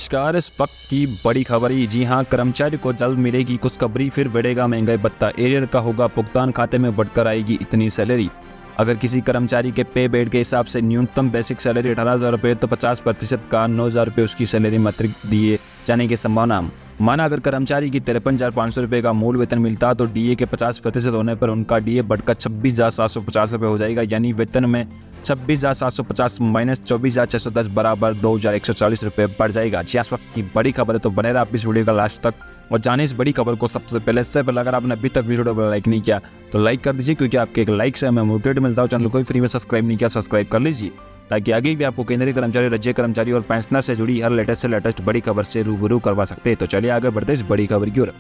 नमस्कार। इस वक्त की बड़ी खबर है। जी हां, कर्मचारी को जल्द मिलेगी खुशखबरी, फिर बढ़ेगा महंगाई भत्ता, एरियर का होगा भुगतान, खाते में बढ़कर आएगी इतनी सैलरी। अगर किसी कर्मचारी के पे बेड के हिसाब से न्यूनतम बेसिक सैलरी 18,000 रुपये तो 50% का 9,000 रुपये उसकी सैलरी में अतिरिक्त दिए जाने की संभावना। माना अगर कर्मचारी की 53,500 रुपये का मूल वेतन मिलता तो डीए के 50% होने पर उनका डीए बढ़कर 26,750 रुपये हो जाएगा। यानी वेतन में 26,750 माइनस 24,610 बराबर 2,140 रुपये बढ़ जाएगा। जी इस वक्त की बड़ी खबर है, तो बने रहा आप इस वीडियो का लास्ट तक और जाने इस बड़ी खबर को सबसे पहले। इससे पहले अगर आपने अभी तक वीडियो को लाइक नहीं किया तो लाइक कर दीजिए, क्योंकि आपके एक लाइक से हमें मोटिवेट मिलता है। चैनल को फ्री में सब्सक्राइब नहीं किया, सब्सक्राइब कर लीजिए ताकि आगे भी आपको केंद्रीय कर्मचारी, राज्य कर्मचारी और पेंशनर से जुड़ी हर लेटेस्ट बड़ी खबर से रूबरू करवा सकते हैं। तो चलिए आगे बढ़ते इस बड़ी खबर की ओर।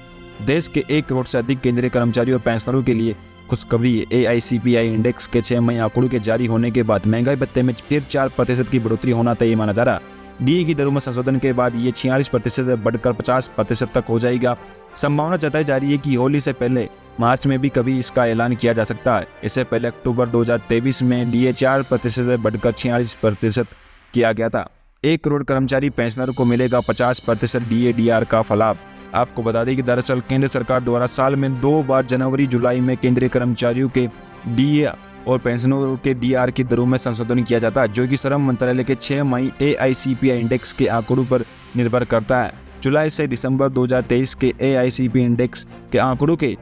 देश के 1 करोड़ से अधिक केंद्रीय कर्मचारी और पेंशनरों के लिए खुशखबरी है। AICPI इंडेक्स के 6 मई आंकड़ों के जारी होने के बाद महंगाई भत्ते में फिर 4% की बढ़ोतरी होना तय माना जा रहा। डीए की दरों में संशोधन के बाद ये 46% से बढ़कर 50% तक हो जाएगा। संभावना जताई जा रही है कि होली से पहले मार्च में भी कभी इसका ऐलान किया जा सकता है। इससे पहले अक्टूबर 2023 में डीए 4% से बढ़कर 46% किया गया था। 1 करोड़ कर्मचारी पेंशनर को मिलेगा 50% डीए/डीआर का लाभ। आपको बता दें कि दरअसल केंद्र सरकार द्वारा साल में 2 बार जनवरी जुलाई में केंद्रीय कर्मचारियों के डीए और पेंशनरों के डीआर की दरों में संशोधन किया जाता है, जो कि श्रम मंत्रालय के 6 मई AICPI इंडेक्स के आंकड़ों पर निर्भर करता है। जुलाई से दिसंबर 2023 के AICPI इंडेक्स के आंकड़ों के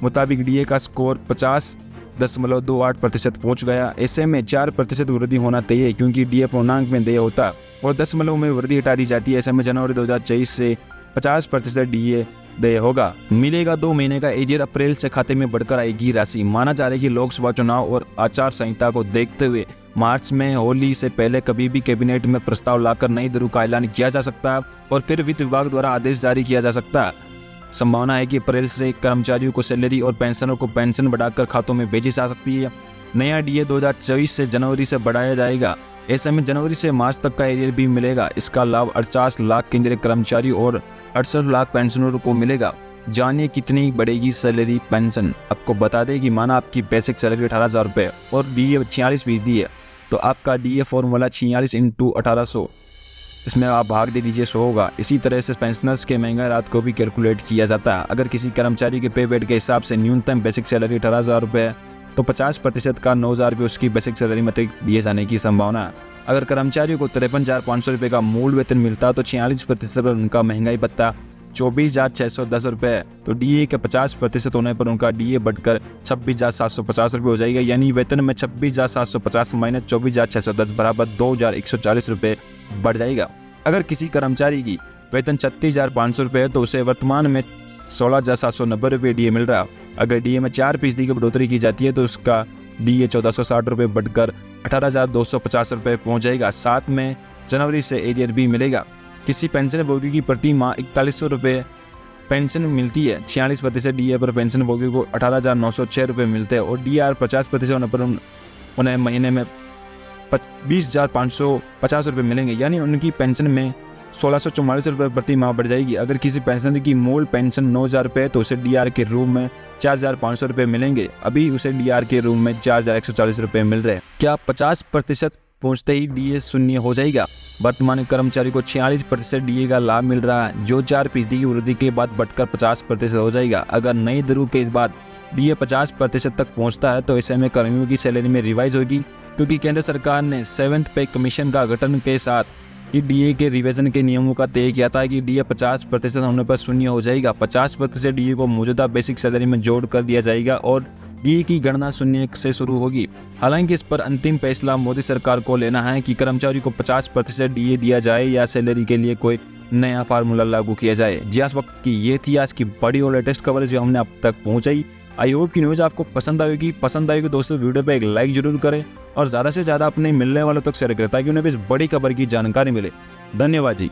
मुताबिक डीए का स्कोर 50.28% पहुंच गया। ऐसे में 4% वृद्धि होना तय है, क्योंकि डीए पूर्णांक में देय होता है और दशमलव में वृद्धि हटा दी जाती है। ऐसे में जनवरी 2023 से 50% डीए देय होगा। मिलेगा 2 महीने का एरियर। अप्रैल से खाते में बढ़कर आएगी राशि। माना जा रहा है कि लोकसभा चुनाव और आचार संहिता को देखते हुए मार्च में होली से पहले कभी भी कैबिनेट में प्रस्ताव लाकर नई दरों का ऐलान किया जा सकता है और फिर वित्त विभाग द्वारा आदेश जारी किया जा सकता है। संभावना है कि अप्रैल से कर्मचारियों को सैलरी और पेंशनरों को पेंशन बढ़ाकर खातों में भेजी जा सकती है। नया डीए 2024 से जनवरी से बढ़ाया जाएगा। ऐसे में जनवरी से मार्च तक का एरियर भी मिलेगा। इसका लाभ 48 लाख केंद्रीय कर्मचारी और 68 लाख पेंशनरों को मिलेगा। जानिए कितनी बढ़ेगी सैलरी पेंशन। आपको बता दें कि माना आपकी बेसिक सैलरी 18,000 रुपये और डीए 46% है, तो आपका डीए फॉर्मूला 46 × 1800, इसमें आप भाग दे दीजिए 100 होगा। इसी तरह से पेंशनर्स के महंगाई रात को भी कैलकुलेट किया जाता है। अगर किसी कर्मचारी के पे बेड के हिसाब से न्यूनतम बेसिक सैलरी 18,000 रुपये तो 50% का 9,000 रुपये उसकी बेसिक सैलरी में दिए जाने की संभावना है। अगर कर्मचारियों को 53,500 रुपये का मूल वेतन मिलता तो 46% पर उनका महंगाई भत्ता 24,610 रुपये, तो डीए के 50% होने पर उनका डीए बढ़कर 26,750 रुपये हो जाएगा। यानी वेतन में 26,750 माइनस 24,610 बराबर 2,140 रुपये बढ़ जाएगा। अगर किसी कर्मचारी की वेतन 36,500 रुपये है तो उसे वर्तमान में 16,790 रुपये डीए मिल रहा। अगर डीए में 4% की बढ़ोतरी की जाती है तो उसका डीए 1,460 रुपये बढ़कर 18,250 रुपये पहुँच जाएगा। साथ में जनवरी से एरियर भी मिलेगा। किसी पेंशन भोगी की प्रति माह 4100 रुपये पेंशन मिलती है। 46% डीए पर पेंशन भोगी को 18,906 रुपये मिलते हैं और डीआर 50% होने पर उन्हें महीने में 20,550 रुपये मिलेंगे। यानी उनकी पेंशन में 1,644 रुपये प्रति माह बढ़ जाएगी। अगर किसी पेंशनर की मूल पेंशन 9,000 रुपये तो उसे डीआर के रूप में 4,500 रुपये मिलेंगे। अभी उसे डीआर के रूप में 4,140 रुपये मिल रहे हैं। क्या 50% पहुंचते ही डीए शून्य हो जाएगा? वर्तमान कर्मचारी को 46% डीए का लाभ मिल रहा है, जो 4% की वृद्धि के बाद बढ़कर 50% हो जाएगा। अगर नई दरों के बाद डीए 50% तक पहुंचता है तो ऐसे में कर्मियों की सैलरी में रिवाइज होगी, क्योंकि केंद्र सरकार ने 7th पे कमीशन का गठन के साथ कि डीए के रिवीजन के नियमों का तय किया था कि डीए 50% होने पर शून्य हो जाएगा। 50% डीए को मौजूदा बेसिक सैलरी में जोड़ कर दिया जाएगा और डीए की गणना शून्य से शुरू होगी। हालांकि इस पर अंतिम फैसला मोदी सरकार को लेना है कि कर्मचारी को 50% डीए दिया जाए या सैलरी के लिए कोई नया फार्मूला लागू किया जाए। जी इस वक्त की ये थी आज की बड़ी और लेटेस्ट खबर जो हमने अब तक पहुंचाई। आई होप की न्यूज़ आपको पसंद आएगी दोस्तों वीडियो पे एक लाइक जरूर करें और ज़्यादा से ज़्यादा अपने मिलने वालों तक शेयर करें ताकि उन्हें भी इस बड़ी खबर की जानकारी मिले। धन्यवाद जी।